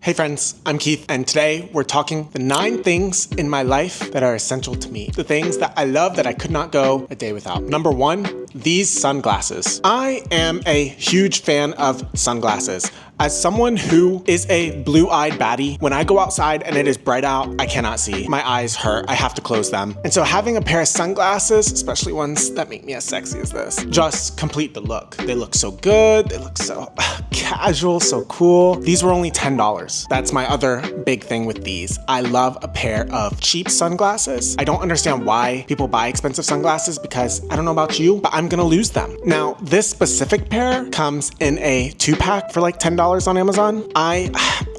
Hey friends, I'm Keith, and today we're talking the 9 things in my life that are essential to me. The things that I love that I could not go a day without. Number 1, these sunglasses. I am a huge fan of sunglasses. As someone who is a blue-eyed baddie, when I go outside and it is bright out, I cannot see. My eyes hurt. I have to close them. And so having a pair of sunglasses, especially ones that make me as sexy as this, just complete the look. They look so good. They look so casual, so cool. These were only $10. That's my other big thing with these. I love a pair of cheap sunglasses. I don't understand why people buy expensive sunglasses because I don't know about you, but I'm gonna lose them. Now, this specific pair comes in a 2-pack for like $10 on Amazon. I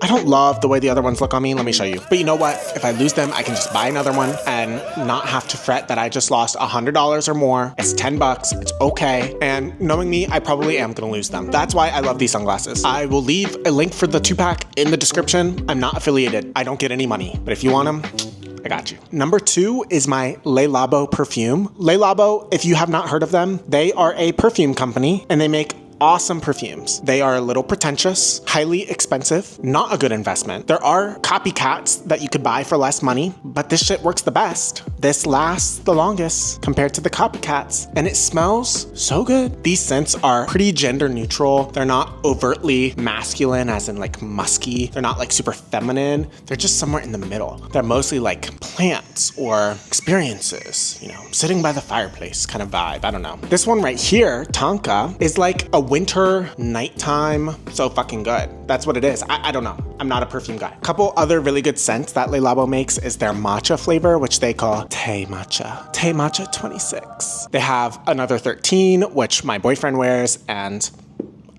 don't love the way the other ones look on me. Let me show you. But you know what? If I lose them, I can just buy another one and not have to fret that I just lost $100 or more. It's $10. It's okay. And knowing me, I probably am gonna lose them. That's why I love these sunglasses. I will leave a link for the 2-pack in the description. I'm not affiliated. I don't get any money. But if you want them, I got you. Number 2 is my Le Labo perfume. Le Labo, if you have not heard of them, they are a perfume company and they make awesome perfumes. They are a little pretentious, highly expensive, not a good investment. There are copycats that you could buy for less money, but this shit works the best. This lasts the longest compared to the copycats, and it smells so good. These scents are pretty gender neutral. They're not overtly masculine, as in like musky. They're not like super feminine. They're just somewhere in the middle. They're mostly like plants or experiences, you know, sitting by the fireplace kind of vibe. I don't know. This one right here, Tonka, is like a winter nighttime, so fucking good. That's what it is. I don't know. I'm not a perfume guy. A couple other really good scents that Le Labo makes is their matcha flavor, which they call Te Matcha. Te Matcha 26. They have another 13, which my boyfriend wears, and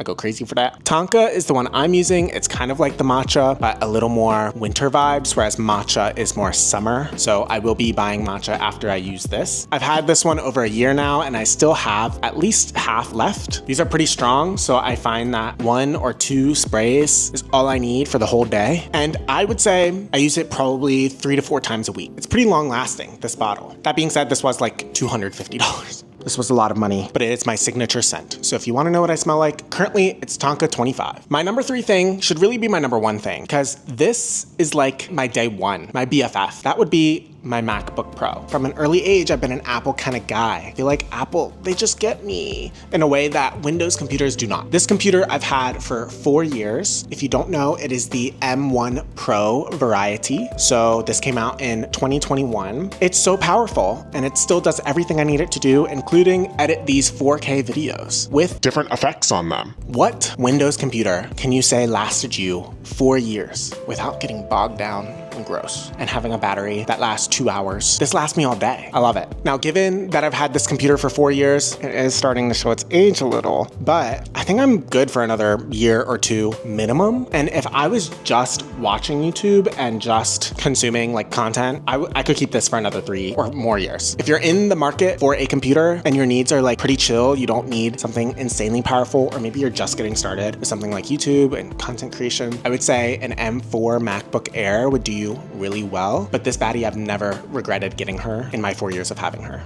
I go crazy for that. Tonka is the one I'm using. It's kind of like the matcha, but a little more winter vibes, whereas matcha is more summer. So I will be buying matcha after I use this. I've had this one over a year now, and I still have at least half left. These are pretty strong, so I find that 1 or 2 sprays is all I need for the whole day. And I would say I use it probably 3 to 4 times a week. It's pretty long lasting, this bottle. That being said, this was like $250. This was a lot of money, but it is my signature scent. So if you want to know what I smell like, currently it's Tonka 25. My number 3 thing should really be my number 1 thing, because this is like my day 1, my BFF. That would be my MacBook Pro. From an early age, I've been an Apple kind of guy. I feel like Apple, they just get me in a way that Windows computers do not. This computer I've had for 4 years. If you don't know, it is the M1 Pro variety. So this came out in 2021. It's so powerful, and it still does everything I need it to do, including edit these 4K videos with different effects on them. What Windows computer can you say lasted you 4 years without getting bogged down and gross and having a battery that lasts 2 hours? This lasts me all day. I love it. Now, given that I've had this computer for 4 years, it is starting to show its age a little, but I think I'm good for another year or 2 minimum. And if I was just watching YouTube and just consuming like content, I could keep this for another 3 or more years. If you're in the market for a computer and your needs are like pretty chill, you don't need something insanely powerful, or maybe you're just getting started with something like YouTube and content creation, I would say an M4 MacBook Air would do you really well. But this baddie, I've never regretted getting her in my 4 years of having her.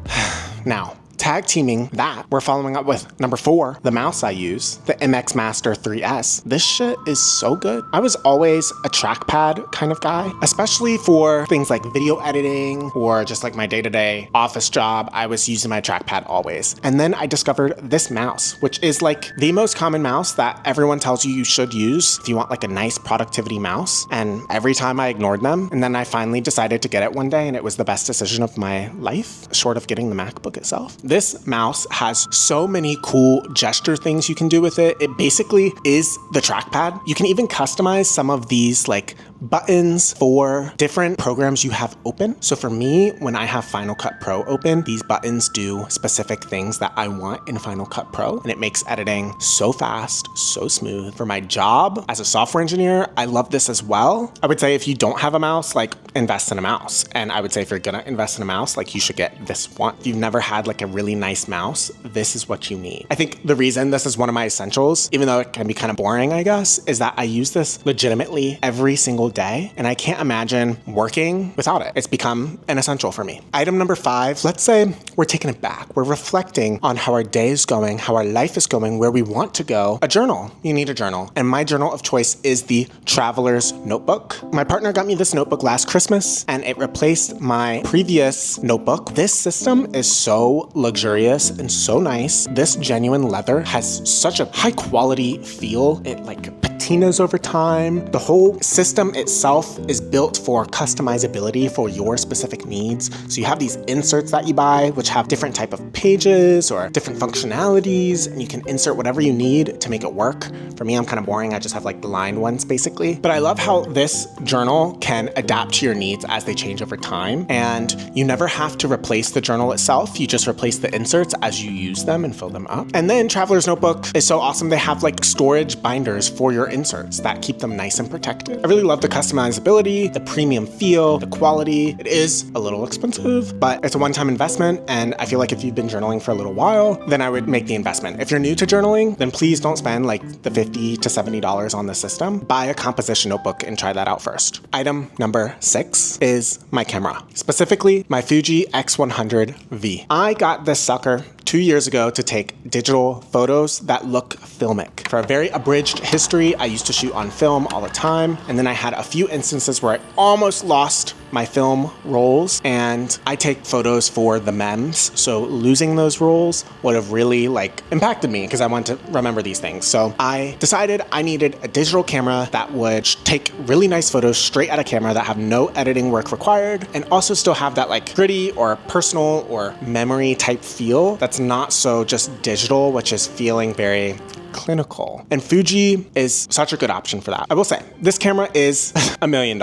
Now, tag teaming that, we're following up with number 4, the mouse I use, the MX Master 3S. This shit is so good. I was always a trackpad kind of guy, especially for things like video editing or just like my day-to-day office job. I was using my trackpad always. And then I discovered this mouse, which is like the most common mouse that everyone tells you should use if you want like a nice productivity mouse. And every time I ignored them, and then I finally decided to get it one day, and it was the best decision of my life, short of getting the MacBook itself. This mouse has so many cool gesture things you can do with it. It basically is the trackpad. You can even customize some of these like buttons for different programs you have open. So for me, when I have Final Cut Pro open, these buttons do specific things that I want in Final Cut Pro, and it makes editing so fast, so smooth. For my job as a software engineer, I love this as well. I would say if you don't have a mouse, like invest in a mouse. And I would say if you're gonna invest in a mouse, like you should get this one. If you've never had like a really nice mouse, this is what you need. I think the reason this is one of my essentials, even though it can be kind of boring, I guess, is that I use this legitimately every single day. And I can't imagine working without it. It's become an essential for me. Item number 5, let's say we're taking it back. We're reflecting on how our day is going, how our life is going, where we want to go. A journal. You need a journal. And my journal of choice is the Traveler's Notebook. My partner got me this notebook last Christmas and it replaced my previous notebook. This system is so luxurious and so nice. This genuine leather has such a high quality feel. It like patinas over time. The whole system itself is built for customizability for your specific needs. So you have these inserts that you buy, which have different type of pages or different functionalities, and you can insert whatever you need to make it work. For me, I'm kind of boring. I just have like the lined ones basically. But I love how this journal can adapt to your needs as they change over time. And you never have to replace the journal itself. You just replace the inserts as you use them and fill them up. And then Traveler's Notebook is so awesome. They have like storage binders for your inserts that keep them nice and protected. I really love the customizability, the premium feel, the quality. It is a little expensive, but it's a one-time investment. And I feel like if you've been journaling for a little while, then I would make the investment. If you're new to journaling, then please don't spend like the $50 to $70 on the system. Buy a composition notebook and try that out first. Item number 6 is my camera, specifically my Fuji X100V. I got this sucker 2 years ago to take digital photos that look filmic. For a very abridged history, I used to shoot on film all the time, and then I had a few instances where I almost lost my film rolls, and I take photos for the memes, so losing those rolls would have really like impacted me because I want to remember these things. So I decided I needed a digital camera that would take really nice photos straight out of camera that have no editing work required, and also still have that like gritty or personal or memory type feel that's not so just digital, which is feeling very clinical. And Fuji is such a good option for that. I will say, this camera is $1 million,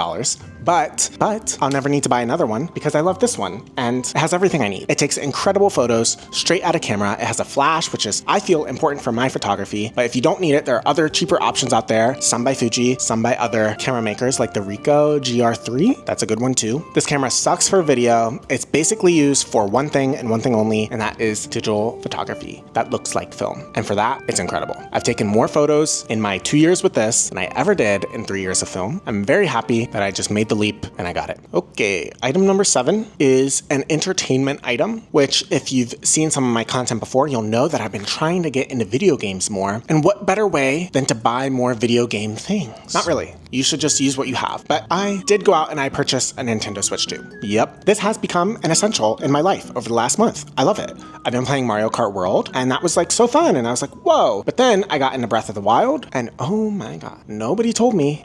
but I'll never need to buy another one because I love this one and it has everything I need. It takes incredible photos straight out of camera. It has a flash, which is, I feel, important for my photography, but if you don't need it, there are other cheaper options out there, some by Fuji, some by other camera makers like the Ricoh GR3. That's a good one too. This camera sucks for video. It's basically used for one thing and one thing only, and that is digital photography that looks like film. And for that, it's incredible. I've taken more photos in my 2 years with this than I ever did in 3 years of film. I'm very happy that I just made the leap and I got it. Okay, item number 7 is an entertainment item, which if you've seen some of my content before, you'll know that I've been trying to get into video games more. And what better way than to buy more video game things? Not really. You should just use what you have. But I did go out and I purchased a Nintendo Switch 2. Yep, this has become an essential in my life over the last month. I love it. I've been playing Mario Kart World and that was like so fun. And I was like, whoa. But then I got into Breath of the Wild and oh my God, nobody told me.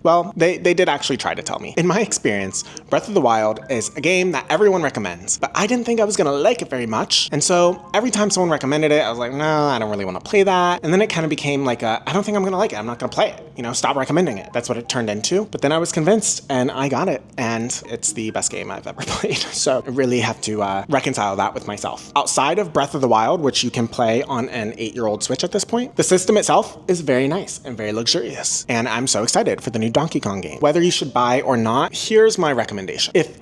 Well, they did actually try to tell me. In my experience, Breath of the Wild is a game that everyone recommends, but I didn't think I was gonna like it very much. And so every time someone recommended it, I was like, no, I don't really wanna play that. And then it kind of became like I don't think I'm gonna like it. I'm not gonna play it. You know, stop recommending it. That's what it turned into. But then I was convinced and I got it. And it's the best game I've ever played. So I really have to reconcile that with myself. Outside of Breath of the Wild, which you can play on an 8-year-old Switch at this point, the system itself is very nice and very luxurious. And I'm so excited for the new Donkey Kong game. Whether you should buy or not, here's my recommendation. If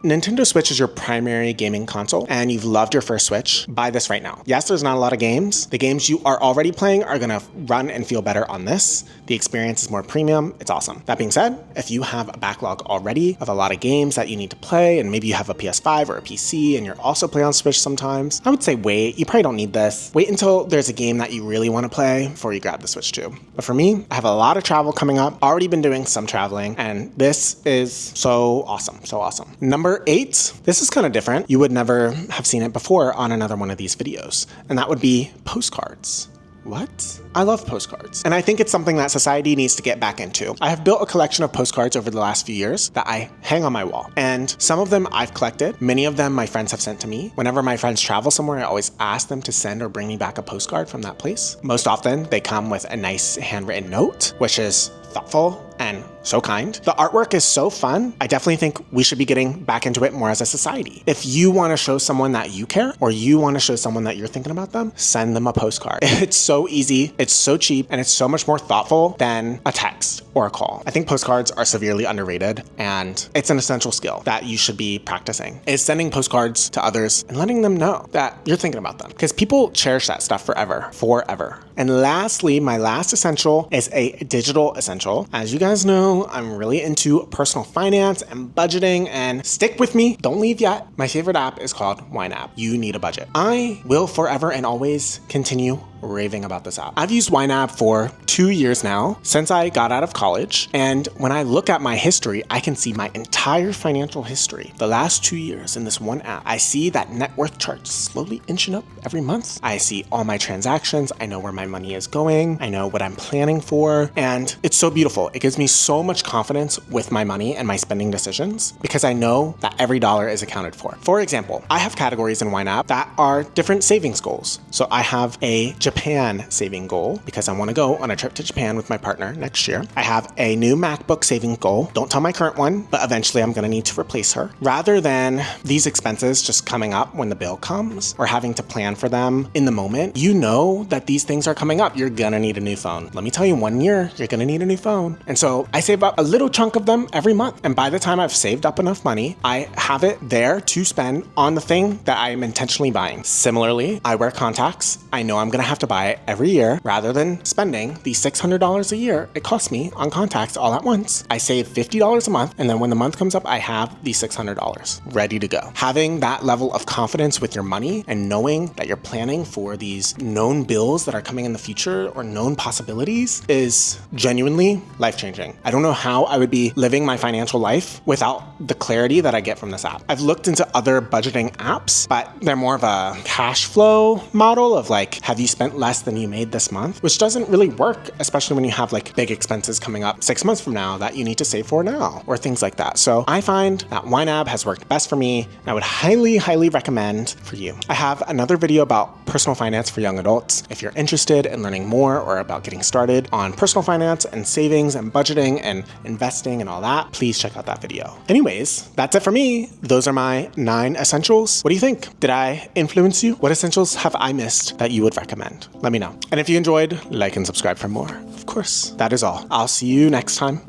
Nintendo Switch is your primary gaming console and you've loved your first Switch, buy this right now. Yes, there's not a lot of games. The games you are already playing are gonna run and feel better on this. The experience is more premium. It's awesome. That being said, if you have a backlog already of a lot of games that you need to play, and maybe you have a PS5 or a PC and you're also playing on Switch sometimes, I would say wait. You probably don't need this. Wait until there's a game that you really wanna play before you grab the Switch 2. But for me, I have a lot of travel coming up. Already been doing some traveling and this is so awesome, so awesome. Number 8, this is kind of different. You would never have seen it before on another one of these videos, and that would be postcards. What? I love postcards. And I think it's something that society needs to get back into. I have built a collection of postcards over the last few years that I hang on my wall. And some of them I've collected. Many of them my friends have sent to me. Whenever my friends travel somewhere, I always ask them to send or bring me back a postcard from that place. Most often, they come with a nice handwritten note, which is thoughtful and so kind. The artwork is so fun. I definitely think we should be getting back into it more as a society. If you want to show someone that you care, or you want to show someone that you're thinking about them, send them a postcard. It's so easy, it's so cheap, and it's so much more thoughtful than a text or a call. I think postcards are severely underrated, and it's an essential skill that you should be practicing, is sending postcards to others and letting them know that you're thinking about them, because people cherish that stuff forever. And lastly, my last essential is a digital essential. As you guys know, I'm really into personal finance and budgeting, and stick with me, don't leave yet. My favorite app is called YNAB. You need a budget. I will forever and always continue raving about this app. I've used YNAB for 2 years now, since I got out of college, and when I look at my history, I can see my entire financial history the last 2 years in this one app. I see that net worth chart slowly inching up every month. I see all my transactions. I know where my money is going. I know what I'm planning for, and it's so beautiful. It gives me so much confidence with my money and my spending decisions, because I know that every dollar is accounted for. For example, I have categories in YNAB that are different savings goals. So I have a Japan saving goal because I want to go on a trip to Japan with my partner next year. I have a new MacBook saving goal. Don't tell my current one, but eventually I'm going to need to replace her. Rather than these expenses just coming up when the bill comes or having to plan for them in the moment, you know that these things are coming up. You're going to need a new phone. Let me tell you, 1 year, you're going to need a new phone. And so I save up a little chunk of them every month. And by the time I've saved up enough money, I have it there to spend on the thing that I am intentionally buying. Similarly, I wear contacts. I know I'm going to have to buy it every year. Rather than spending the $600 a year it costs me on contacts all at once, I save $50 a month, and then when the month comes up, I have the $600 ready to go. Having that level of confidence with your money and knowing that you're planning for these known bills that are coming in the future or known possibilities is genuinely life-changing. I don't know how I would be living my financial life without the clarity that I get from this app. I've looked into other budgeting apps, but they're more of a cash flow model of like, have you spent less than you made this month? Which doesn't really work, especially when you have like big expenses coming up 6 months from now that you need to save for now, or things like that. So I find that YNAB has worked best for me, and I would highly, highly recommend for you. I have another video about personal finance for young adults. If you're interested in learning more or about getting started on personal finance and savings and budgeting and investing and all that, please check out that video. Anyways, that's it for me. Those are my 9 essentials. What do you think? Did I influence you? What essentials have I missed that you would recommend? Let me know. And if you enjoyed, like and subscribe for more. Of course, that is all. I'll see you next time.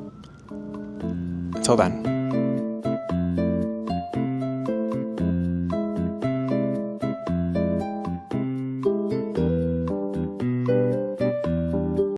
Until then.